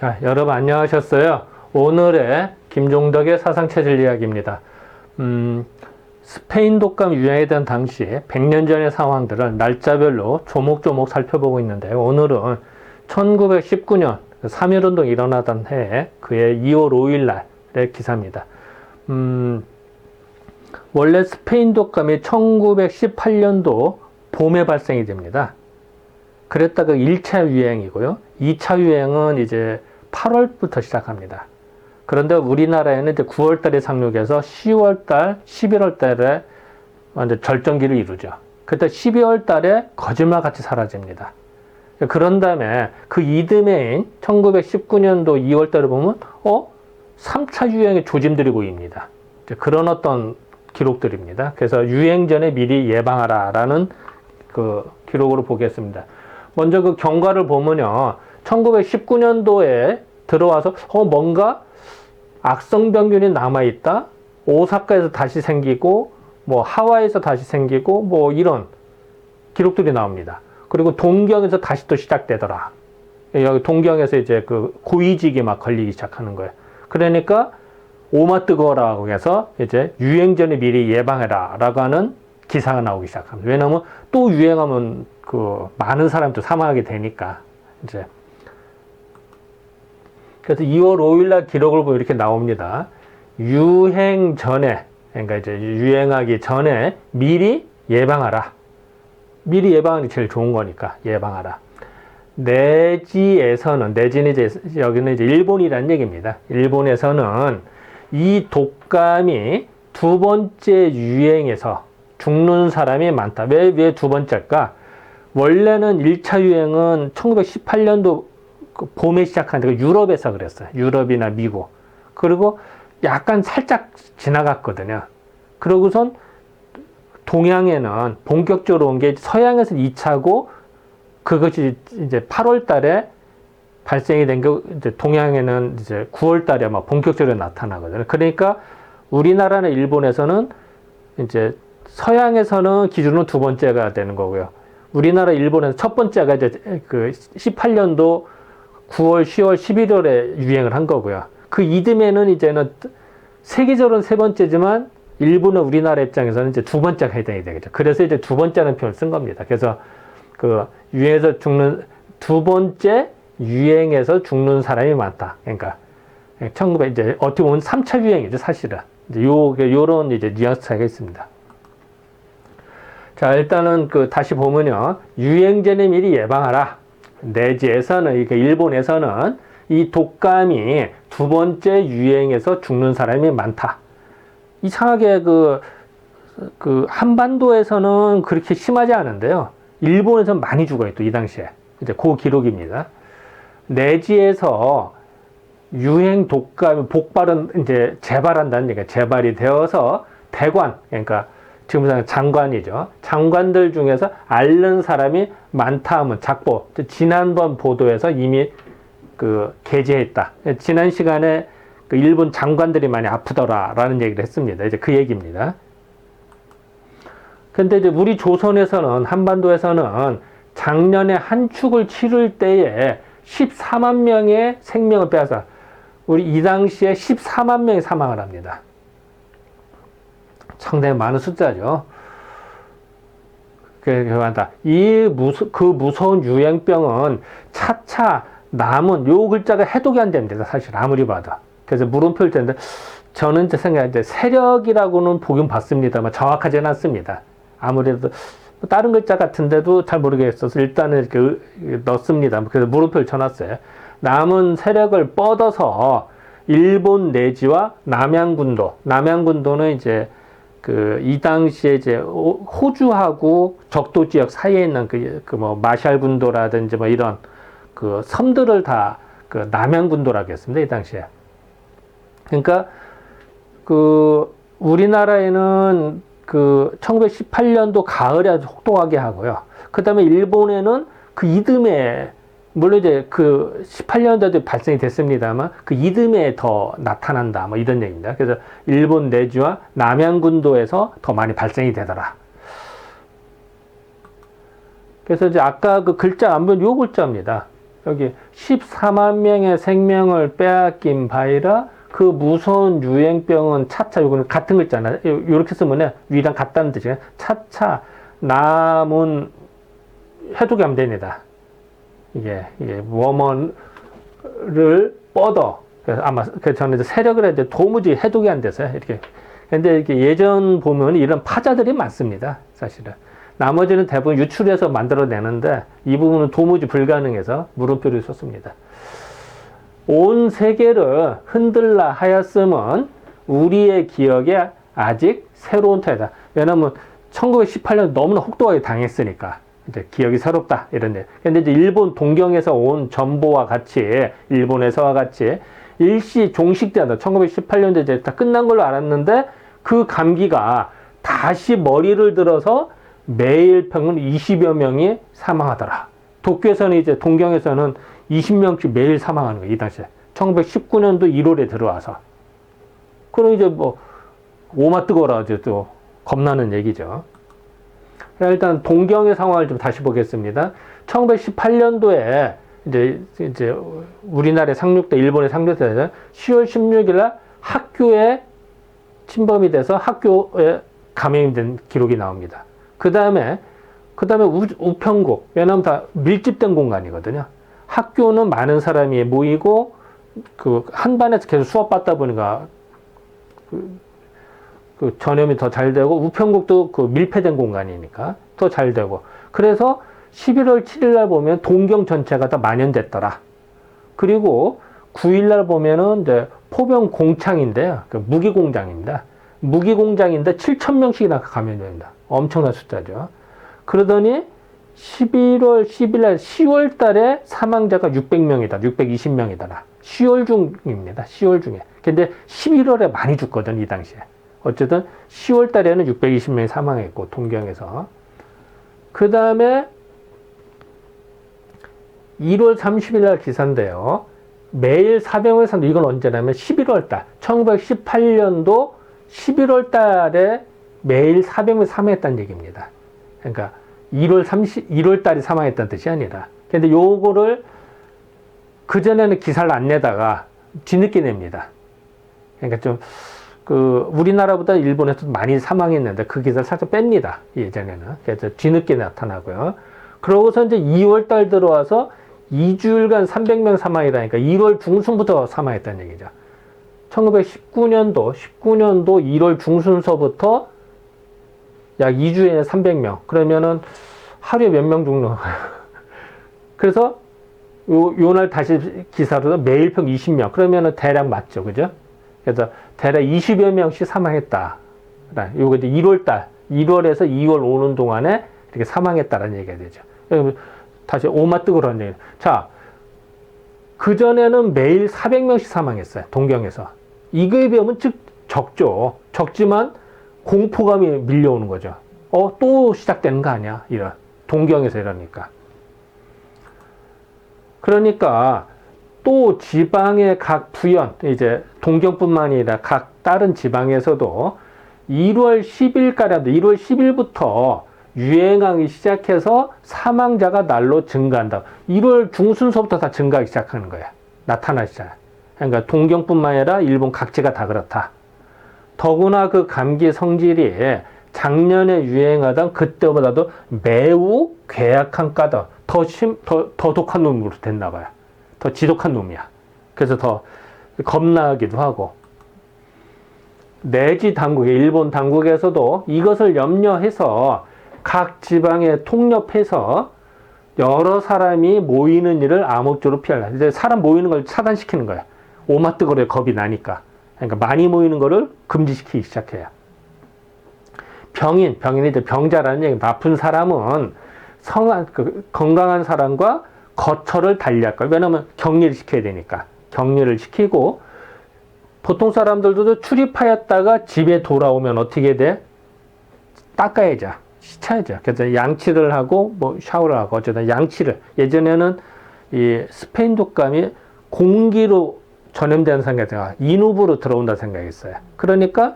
자, 여러분 안녕하셨어요? 오늘의 김종덕의 사상체질 이야기입니다. 스페인 독감 유행했던 당시에 100년 전의 상황들을 날짜별로 조목조목 살펴보고 있는데, 오늘은 1919년 3.1운동이 일어나던 해, 그해 2월 5일 날의 기사입니다. 원래 스페인 독감이 1918년도 봄에 발생이 됩니다. 그랬다가 1차 유행이고요. 2차 유행은 이제 8월부터 시작합니다. 그런데 우리나라에는 이제 9월 달에 상륙해서 10월 달, 11월 달에 완전 절정기를 이루죠. 그때 12월 달에 거짓말같이 사라집니다. 그런 다음에 그 이듬해인 1919년도 2월 달에 보면 3차 유행의 조짐들이 보입니다. 그런 어떤 기록들입니다. 그래서 유행 전에 미리 예방하라 라는 그 기록으로 보겠습니다. 먼저 그 경과를 보면요, 1919년도에 들어와서 뭔가 악성병균이 남아있다, 오사카에서 다시 생기고 뭐 하와이에서 다시 생기고 뭐 이런 기록들이 나옵니다. 그리고 동경에서 다시 또 시작되더라. 여기 동경에서 이제 그 고위직이 막 걸리기 시작하는 거예요. 그러니까 오마 뜨거워라고 해서 이제 유행 전에 미리 예방해라 라고 하는 기사가 나오기 시작합니다. 왜냐하면 또 유행하면 그 많은 사람도 사망하게 되니까. 이제 그래서 2월 5일 날 기록을 보면 이렇게 나옵니다. 유행 전에, 그러니까 이제 유행하기 전에 미리 예방하라. 미리 예방하는 게 제일 좋은 거니까 예방하라. 내지에서는, 내지는 이제 여기는 이제 일본이라는 얘기입니다. 일본에서는 이 독감이 두 번째 유행에서 죽는 사람이 많다. 왜 두 번째일까? 원래는 1차 유행은 1918년도 봄에 시작하는데 유럽에서 그랬어요. 유럽이나 미국. 그리고 약간 살짝 지나갔거든요. 그러고선 동양에는 본격적으로 온 게 서양에서 2차고, 그것이 이제 8월 달에 발생이 된 게 이제 동양에는 이제 9월 달에 막 본격적으로 나타나거든요. 그러니까 우리나라나 일본에서는 이제 서양에서는 기준은 두 번째가 되는 거고요. 우리나라, 일본에서 첫 번째가 이제 그 18년도 9월, 10월, 11월에 유행을 한 거고요. 그 이듬해는 이제는 세계적으로는 세 번째지만 일본은 우리나라 입장에서는 이제 두 번째가 해당이 되겠죠. 그래서 이제 두 번째라는 표현을 쓴 겁니다. 그래서 그 유행에서 죽는, 두 번째 유행에서 죽는 사람이 많다. 그러니까 1900 이제 어떻게 보면 3차 유행이죠, 사실은. 이제 요런 이제 뉘앙스 차이가 있습니다. 자, 일단은 다시 보면요, 유행 전에 미리 예방하라. 내지에서는, 그러니까 일본에서는 이 독감이 두 번째 유행에서 죽는 사람이 많다. 이상하게 한반도에서는 그렇게 심하지 않은데요, 일본에서는 많이 죽어요, 또 이 당시에. 이제 그 기록입니다. 내지에서 유행 독감이 이제 재발한다는 얘기가, 재발이 되어서 대관, 그러니까 지금 장관이죠. 장관들 중에서 앓는 사람이 많다 하면 작보. 지난번 보도에서 이미 게재했다. 지난 시간에 일본 장관들이 많이 아프더라라는 얘기를 했습니다. 이제 그 얘기입니다. 근데 이제 우리 조선에서는, 한반도에서는 작년에 한 축을 치를 때에 14만 명의 생명을 빼앗아, 우리 이 당시에 14만 명이 사망을 합니다. 상당히 많은 숫자죠. 그 무서운 유행병은 차차 남은 요 글자가 해독이 안 됩니다. 사실 아무리 봐도. 그래서 물음표일 텐데, 저는 제 생각에 세력이라고는 보긴 봤습니다만 정확하지는 않습니다. 아무래도 다른 글자 같은데도 잘 모르겠어서 일단은 이렇게 넣습니다. 그래서 물음표를 쳐놨어요. 남은 세력을 뻗어서 일본 내지와 남양군도는 이제 이 당시에 이제 호주하고 적도 지역 사이에 있는 뭐 마샬 군도라든지 뭐 이런 섬들을 다 남양군도라고 했습니다, 이 당시에. 그러니까 우리나라에는 1918년도 가을에 아주 혹독하게 하고요. 그 다음에 일본에는 그 이듬해, 물론 이제 18년도에도 발생이 됐습니다만 그 이듬해에 더 나타난다, 뭐 이런 얘기입니다. 그래서 일본 내지와 남양군도에서 더 많이 발생이 되더라. 그래서 이제 아까 그 글자 안 보면 요 글자입니다. 여기 14만 명의 생명을 빼앗긴 바이라 그 무서운 유행병은 차차, 요거는 같은 거 있잖아요. 요렇게 쓰면 위랑 같다는 뜻이에요. 차차 남은 해독이 안 됩니다. 이게 워머를 뻗어. 그래서 아마 저는 이제 세력을 했는데 도무지 해독이 안 돼서요. 이렇게. 근데 이렇게 예전 보면 이런 파자들이 많습니다. 사실은. 나머지는 대부분 유출해서 만들어내는데 이 부분은 도무지 불가능해서 물음표를 썼습니다. 온 세계를 흔들라 하였음은 우리의 기억에 아직 새로운 터이다. 왜냐하면 1918년 너무나 혹독하게 당했으니까 이제 기억이 새롭다 이런데. 근데 이제 일본 동경에서 온 전보와 같이 일본에서와 같이 일시 종식되다. 1918년도에 이제 다 끝난 걸로 알았는데 그 감기가 다시 머리를 들어서 매일 평균 20여 명이 사망하더라. 도쿄에서는 이제 동경에서는 20명씩 매일 사망하는 거예요. 이 당시에. 1919년도 1월에 들어와서. 그럼 이제 뭐 오마 뜨거라 이제 또 겁나는 얘기죠. 일단 동경의 상황을 좀 다시 보겠습니다. 1918년도에 이제 우리나라에 상륙돼 일본에 상륙돼서 10월 16일 날 학교에 침범이 돼서 학교에 감염이 된 기록이 나옵니다. 그 다음에 우편국, 왜냐하면 다 밀집된 공간이거든요. 학교는 많은 사람이 모이고 그 한 반에서 계속 수업 받다 보니까 그 전염이 더 잘 되고 우편국도 그 밀폐된 공간이니까 더 잘 되고 그래서 11월 7일 날 보면 동경 전체가 다 만연됐더라. 그리고 9일 날 보면은 이제 포병 공창인데요. 그 무기 공장입니다. 무기 공장인데 7,000명씩이나 감염됩니다. 엄청난 숫자죠. 그러더니 11월 10일 날 10월 달에 사망자가 600명이다. 620명이더라. 10월 중입니다. 10월 중에. 근데 11월에 많이 죽거든, 이 당시에. 어쨌든 10월 달에는 620명이 사망했고, 동경에서. 그 다음에 1월 30일 날 기사인데요. 매일 400명을 산다. 이건 언제냐면 11월 달. 1918년도 11월 달에 매일 400명 사망했다는 얘기입니다. 그러니까 1월 달에 사망했다는 뜻이 아니라. 근데 요거를 그전에는 기사를 안 내다가 뒤늦게 냅니다. 그러니까 좀, 우리나라보다 일본에서 많이 사망했는데 그 기사를 살짝 뺍니다. 예전에는. 그래서 뒤늦게 나타나고요. 그러고서 이제 2월 달 들어와서 2주일간 300명 사망이라니까 1월 중순부터 사망했다는 얘기죠. 1919년도 1월 중순서부터 약 2주에 300명. 그러면은 하루에 몇 명 죽는 그래서 요날 다시 기사로 매일 평 20명. 그러면은 대략 맞죠. 그죠? 그래서 대략 20여 명씩 사망했다. 요거 이제 1월에서 2월 오는 동안에 이렇게 사망했다라는 얘기가 되죠. 다시 오마 뜨거라는 얘기. 자, 그전에는 매일 400명씩 사망했어요. 동경에서. 이거에 비하면 적죠. 적지만 공포감이 밀려오는 거죠. 또 시작되는 거 아니야? 동경에서 이러니까. 그러니까 또 지방의 각 부연, 이제 동경뿐만 아니라 각 다른 지방에서도 1월 10일까지, 1월 10일부터 유행하기 시작해서 사망자가 날로 증가한다. 1월 중순서부터 다 증가하기 시작하는 거야. 나타나기 시작. 그러니까 동경뿐만 아니라 일본 각지가 다 그렇다. 더구나 그 감기 성질이 작년에 유행하던 그때보다도 매우 괴악한 까다. 더 독한 놈으로 됐나 봐요. 더 지독한 놈이야. 그래서 더 겁나기도 하고. 내지 당국에, 일본 당국에서도 이것을 염려해서 각 지방에 통nhập 해서 여러 사람이 모이는 일을 암묵적으로 피하려. 이제 사람 모이는 걸 차단시키는 거야. 오마뜨거리에 겁이 나니까. 그러니까 많이 모이는 거를 금지시키기 시작해요. 병인이 이제 병자라는 얘기. 아픈 사람은 건강한 사람과 거처를 달리할 거야. 왜냐면 격리를 시켜야 되니까. 격리를 시키고, 보통 사람들도 출입하였다가 집에 돌아오면 어떻게 돼? 닦아야죠. 씻어야죠. 그래서 양치를 하고, 샤워를 하고, 어쨌든 양치를. 예전에는 이 스페인 독감이 공기로 전염되는 생각이 인후부로 들어온다 생각했어요. 그러니까,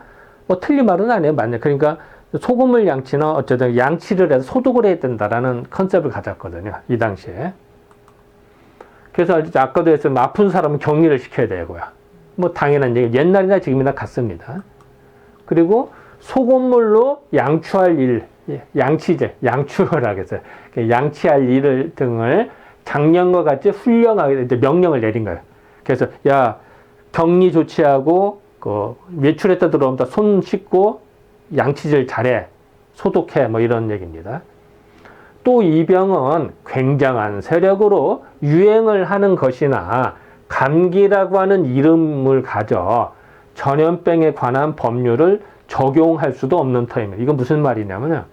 틀린 말은 아니에요. 맞네. 그러니까, 소금물 양치나 어쨌든 양치를 해서 소독을 해야 된다라는 컨셉을 가졌거든요. 이 당시에. 그래서 이제 아까도 했지만 아픈 사람은 격리를 시켜야 되고요. 뭐 당연한 얘기, 옛날이나 지금이나 같습니다. 그리고 소금물로 양추할 일, 양치제, 양추를 하겠어요. 양치할 일 등을 작년과 같이 훌륭하게 이제 명령을 내린 거예요. 그래서 야, 격리 조치하고 그 외출했다 들어오면 손 씻고 양치질 잘해, 소독해, 뭐 이런 얘기입니다. 또 이 병은 굉장한 세력으로 유행을 하는 것이나 감기라고 하는 이름을 가져 전염병에 관한 법률을 적용할 수도 없는 터입니다. 이건 무슨 말이냐면요.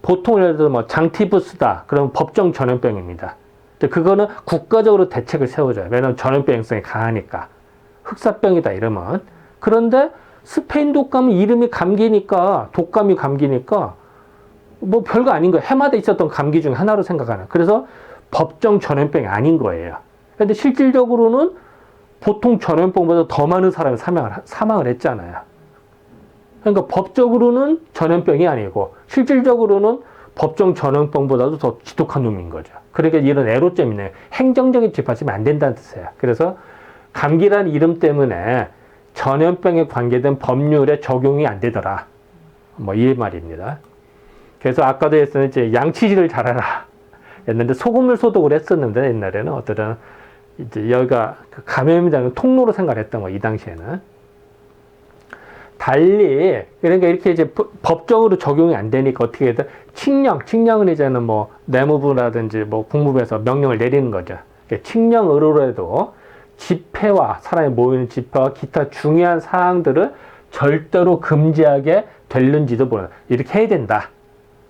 보통 예를 들어 뭐 장티푸스다. 그러면 법정 전염병입니다. 그거는 국가적으로 대책을 세워줘요. 왜냐하면 전염병성이 강하니까. 흑사병이다 이러면. 그런데 스페인 독감은 이름이 감기니까, 독감이 감기니까 뭐 별거 아닌 거예요. 해마다 있었던 감기 중 하나로 생각하는. 그래서 법정 전염병이 아닌 거예요. 근데 실질적으로는 보통 전염병보다 더 많은 사람이 사망을 했잖아요. 그러니까 법적으로는 전염병이 아니고 실질적으로는 법정 전염병보다도 더 지독한 놈인 거죠. 그러니까 이런 애로점이 있네요. 행정적인 뒷받침이 안 된다는 뜻이에요. 그래서 감기라는 이름 때문에 전염병에 관계된 법률에 적용이 안 되더라. 뭐 이 말입니다. 그래서 아까도 했었는데 이제 양치질을 잘하라. 옛날에 소금물 소독을 했었는데 옛날에는 어떤 이제 여기가 감염이라는 통로로 생각했던 거, 이 당시에는. 달리, 그러니까 이렇게 이제 법적으로 적용이 안 되니까 어떻게 해야 돼? 칙령은 이제는 뭐 내무부라든지 뭐 국무부에서 명령을 내리는 거죠. 칙령으로라도 집회와, 사람이 모이는 집회와 기타 중요한 사항들을 절대로 금지하게 될는지도 모르는, 이렇게 해야 된다.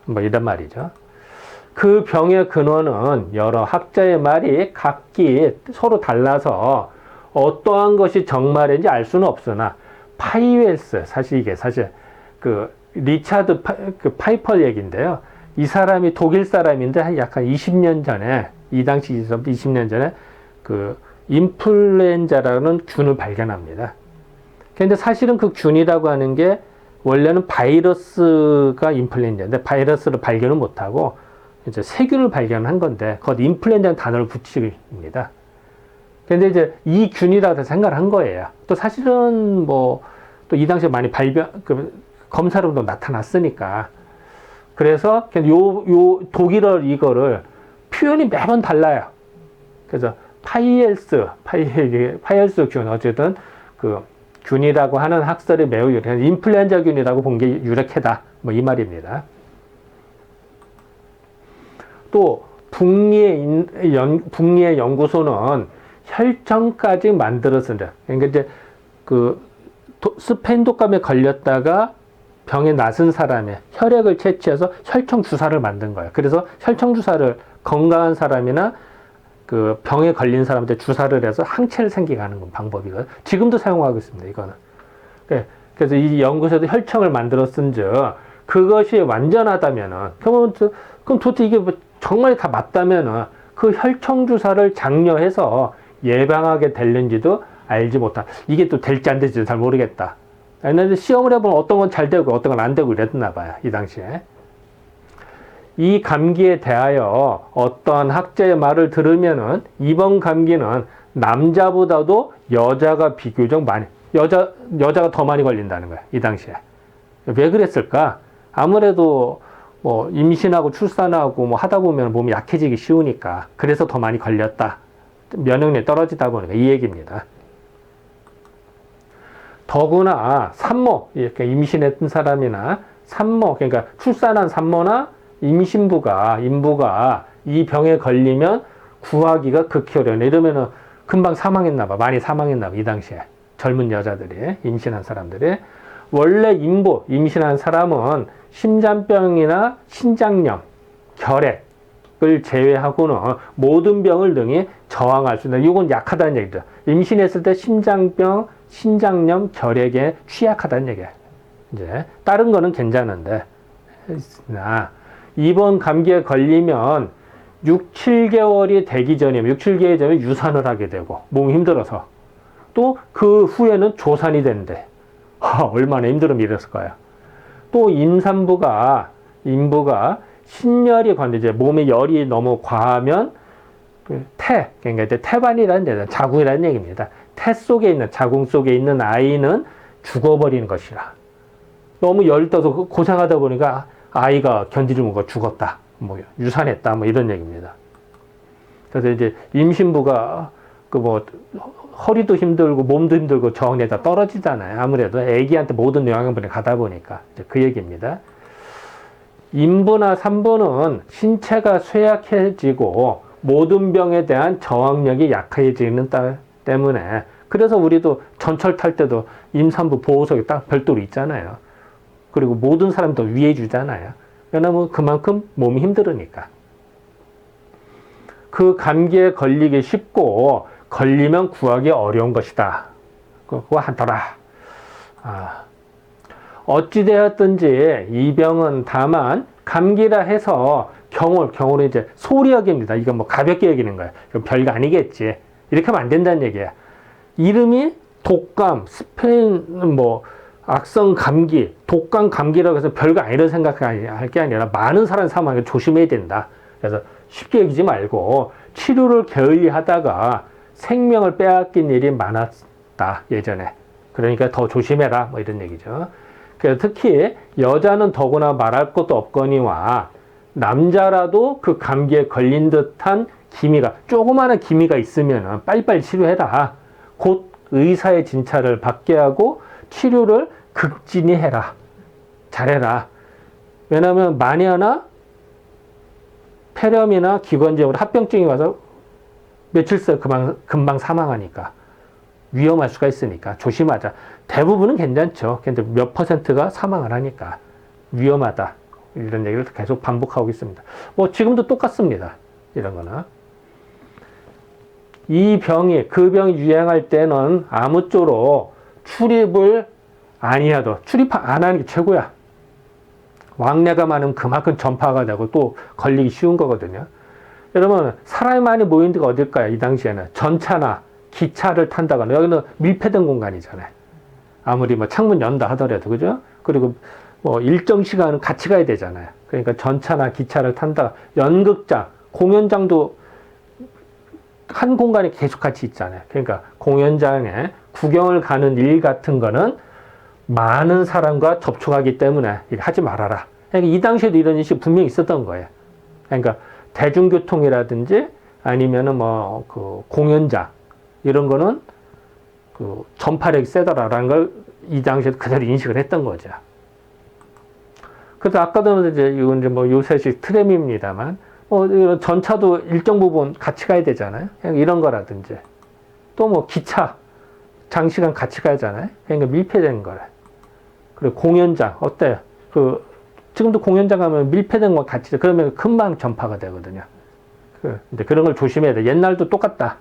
뭐 이런 말이죠. 그 병의 근원은 여러 학자의 말이 각기 서로 달라서 어떠한 것이 정말인지 알 수는 없으나 파이웰스, 사실 그 리차드 파이펄 얘기인데요. 이 사람이 독일 사람인데 약간 20년 전에, 이 당시 20년 전에 그 인플루엔자라는 균을 발견합니다. 근데 사실은 그 균이라고 하는 게 원래는 바이러스가 인플루엔자인데 바이러스를 발견을 못하고 이제 세균을 발견한 건데 그것 인플루엔자라는 단어를 붙입니다. 근데 이제 이 균이라고 생각을 한 거예요. 또 사실은 뭐 또 이 당시에 많이 검사로도 나타났으니까. 그래서 요 독일어 이거를 표현이 매번 달라요. 그래서 파이엘스 균, 어쨌든 그 균이라고 하는 학설이 매우 유력해. 인플루엔자 균이라고 본 게 유력하다. 뭐 이 말입니다. 또 북미의 연구소는 혈청까지 만들었습니다. 그러니까 이제 그 스페인 독감에 걸렸다가 병에 낫은 사람의 혈액을 채취해서 혈청 주사를 만든 거예요. 그래서 혈청 주사를 건강한 사람이나 그 병에 걸린 사람한테 주사를 해서 항체를 생기게 하는 방법이거든요. 지금도 사용하고 있습니다. 이거는. 그래서 이 연구소에도 혈청을 만들었은즉 그것이 완전하다면은 그럼 도대체 이게 뭐 정말 다 맞다면은 그 혈청 주사를 장려해서 예방하게 될는지도 알지 못한. 이게 또 될지 안 될지도 잘 모르겠다. 옛날에 시험을 해보면 어떤 건 잘 되고 어떤 건 안 되고 이랬나 봐요. 이 당시에. 이 감기에 대하여 어떠한 학자의 말을 들으면은 이번 감기는 남자보다도 여자가 비교적 많이, 여자가 더 많이 걸린다는 거야. 이 당시에. 왜 그랬을까? 아무래도 뭐 임신하고 출산하고 뭐 하다 보면 몸이 약해지기 쉬우니까. 그래서 더 많이 걸렸다. 면역력이 떨어지다 보니까 이 얘기입니다. 더구나 산모, 이렇게 임신했던 사람이나 산모, 그러니까 출산한 산모나 임부가 이 병에 걸리면 구하기가 극히 어려워. 이러면은 금방 사망했나 봐. 많이 사망했나 봐. 이 당시에. 젊은 여자들이, 임신한 사람들이. 원래 임신한 사람은 심장병이나 신장염, 결핵을 제외하고는 모든 병을 능히 저항할 수 있다. 이건 약하다는 얘기죠. 임신했을 때 심장병, 신장염, 결핵에 취약하다는 얘기예요. 이제 다른 거는 괜찮은데, 이번 감기에 걸리면 6, 7개월이 되기 전이면 6, 7개월 전에 유산을 하게 되고 몸이 힘들어서 또 그 후에는 조산이 된대. 얼마나 힘들으면 이랬을까요? 또 임부가 신열이 관대, 이제 몸에 열이 너무 과하면 그러니까 이제 태반이라는 데는 자궁이라는 얘기입니다. 태 속에 있는, 자궁 속에 있는 아이는 죽어버리는 것이라. 너무 열이 떠서 고생하다 보니까 아이가 견디지 못하고 죽었다. 뭐 유산했다. 뭐 이런 얘기입니다. 그래서 이제 임신부가 그 뭐 허리도 힘들고 몸도 힘들고 저항에다 떨어지잖아요. 아무래도 아기한테 모든 영양분이 가다 보니까 이제 그 얘기입니다. 임부나 산부는 신체가 쇠약해지고 모든 병에 대한 저항력이 약해지는 때문에 그래서 우리도 전철 탈 때도 임산부 보호석이 딱 별도로 있잖아요. 그리고 모든 사람도 위해 주잖아요. 왜냐면 그만큼 몸이 힘들으니까. 그 감기에 걸리기 쉽고 걸리면 구하기 어려운 것이다. 그거 하더라. 어찌되었든지 이 병은 다만 감기라 해서 경우로 이제 소리 여깁니다. 이건 뭐 가볍게 여기는 거야. 별거 아니겠지. 이렇게 하면 안 된다는 얘기야. 이름이 독감, 스페인 뭐 악성 감기, 독감 감기라고 해서 별거 아니라고 생각할 게 아니라 많은 사람이 사망하게 조심해야 된다. 그래서 쉽게 여기지 말고 치료를 게을리 하다가 생명을 빼앗긴 일이 많았다. 예전에. 그러니까 더 조심해라. 뭐 이런 얘기죠. 그래서 특히 여자는 더구나 말할 것도 없거니와 남자라도 그 감기에 걸린 듯한 기미가 조그마한 기미가 있으면 빨리빨리 치료해라. 곧 의사의 진찰을 받게 하고 치료를 극진히 해라. 잘해라. 왜냐하면 만에 하나 폐렴이나 기관지염으로 합병증이 와서 며칠 새 금방 사망하니까 위험할 수가 있으니까 조심하자. 대부분은 괜찮죠. 근데 몇 퍼센트가 사망을 하니까 위험하다. 이런 얘기를 계속 반복하고 있습니다. 뭐 지금도 똑같습니다. 이런 거는. 그 병이 유행할 때는 아무쪼록 출입을 아니어도 출입 안 하는 게 최고야. 왕래가 많으면 그만큼 전파가 되고 또 걸리기 쉬운 거거든요. 여러분, 사람이 많이 모인 데가 어딜까요? 이 당시에는 전차나 기차를 탄다거나 여기는 밀폐된 공간이잖아요. 아무리 뭐 창문 연다 하더라도, 그죠? 그리고 뭐 일정 시간은 같이 가야 되잖아요. 그러니까 전차나 기차를 탄다. 연극장, 공연장도 한 공간에 계속 같이 있잖아요. 그러니까 공연장에 구경을 가는 일 같은 거는 많은 사람과 접촉하기 때문에 하지 말아라. 그러니까 이 당시에도 이런 인식이 분명히 있었던 거예요. 그러니까 대중교통이라든지 아니면은 뭐 그 공연장 이런 거는 그 전파력이 세더라라는 걸 이 당시에도 그대로 인식을 했던 거죠. 그래서 아까도 이제 이건 이제 뭐 요새식 트램입니다만 이런 전차도 일정 부분 같이 가야 되잖아요. 이런 거라든지 또 뭐 기차 장시간 같이 가잖아요. 그러니까 밀폐된 거래. 그리고 공연장 어때요? 지금도 공연장 가면 밀폐된 거 같이 그러면 금방 전파가 되거든요. 근데 그런 걸 조심해야 돼. 옛날도 똑같다.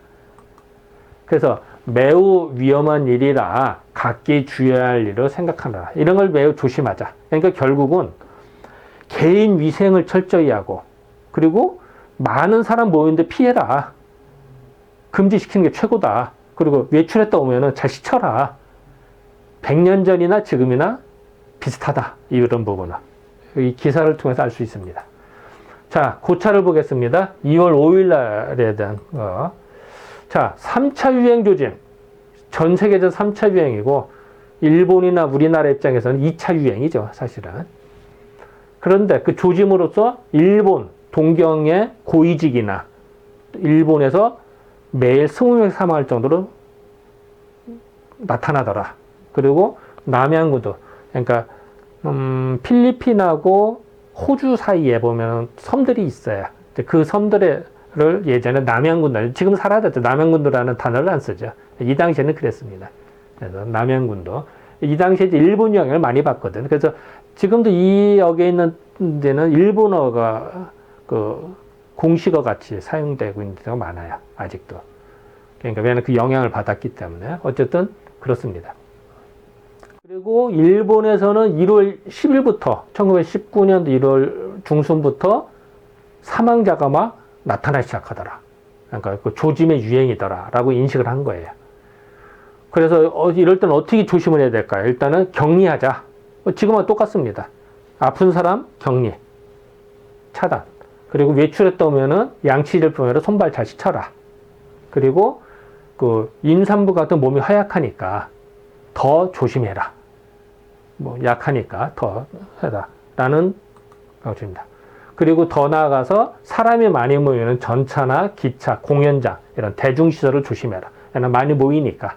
그래서 매우 위험한 일이라 각기 주의해야 할 일로 생각하라. 이런 걸 매우 조심하자. 그러니까 결국은 개인 위생을 철저히 하고 그리고 많은 사람 모이는데 피해라. 금지시키는 게 최고다. 그리고 외출했다 오면은 잘 씻어라. 100년 전이나 지금이나 비슷하다. 이런 부분은. 이 기사를 통해서 알 수 있습니다. 자, 고차를 보겠습니다. 2월 5일 날에 대한 거. 자, 3차 유행 조짐. 전 세계적 3차 유행이고 일본이나 우리나라 입장에서는 2차 유행이죠. 사실은. 그런데 그 조짐으로서 일본 동경의 고위직이나 일본에서 매일 20명 사망할 정도로 나타나더라. 그리고 남양군도 그러니까 필리핀하고 호주 사이에 보면 섬들이 있어요. 그 섬들을 예전에 남양군들, 지금 사라졌죠. 남양군도라는 단어를 안 쓰죠. 이 당시에는 그랬습니다. 그래서 남양군도 이 당시에 이제 일본 영향을 많이 받거든. 그래서 지금도 이 역에 있는 데는 일본어가 그 공식어 같이 사용되고 있는 데가 많아요. 아직도. 그러니까 왜냐면 그 영향을 받았기 때문에 어쨌든 그렇습니다. 그리고 일본에서는 1월 10일부터 1919년도 1월 중순부터 사망자가 막 나타나기 시작하더라. 그러니까 그 조짐의 유행이더라 라고 인식을 한 거예요. 그래서 이럴 때는 어떻게 조심을 해야 될까요? 일단은 격리하자. 지금은 똑같습니다. 아픈 사람 격리, 차단. 그리고 외출했다 오면은 양치질품으로 손발 잘 씻어라. 그리고 그 임산부 같은 몸이 허약하니까 더 조심해라. 뭐 약하니까 더 해라라는 것입니다. 그리고 더 나아가서 사람이 많이 모이는 전차나 기차, 공연장 이런 대중시설을 조심해라. 왜냐면 많이 모이니까.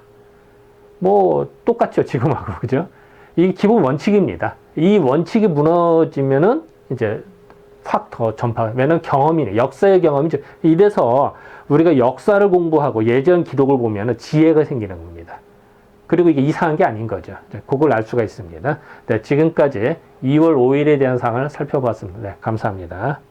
뭐 똑같죠 지금하고 그죠? 이 기본 원칙입니다. 이 원칙이 무너지면은 이제 확 더 전파. 왜냐면 경험이네. 역사의 경험이죠. 이래서 우리가 역사를 공부하고 예전 기록을 보면은 지혜가 생기는 겁니다. 그리고 이게 이상한 게 아닌 거죠. 그걸 알 수가 있습니다. 네, 지금까지 2월 5일에 대한 사항을 살펴봤습니다. 네, 감사합니다.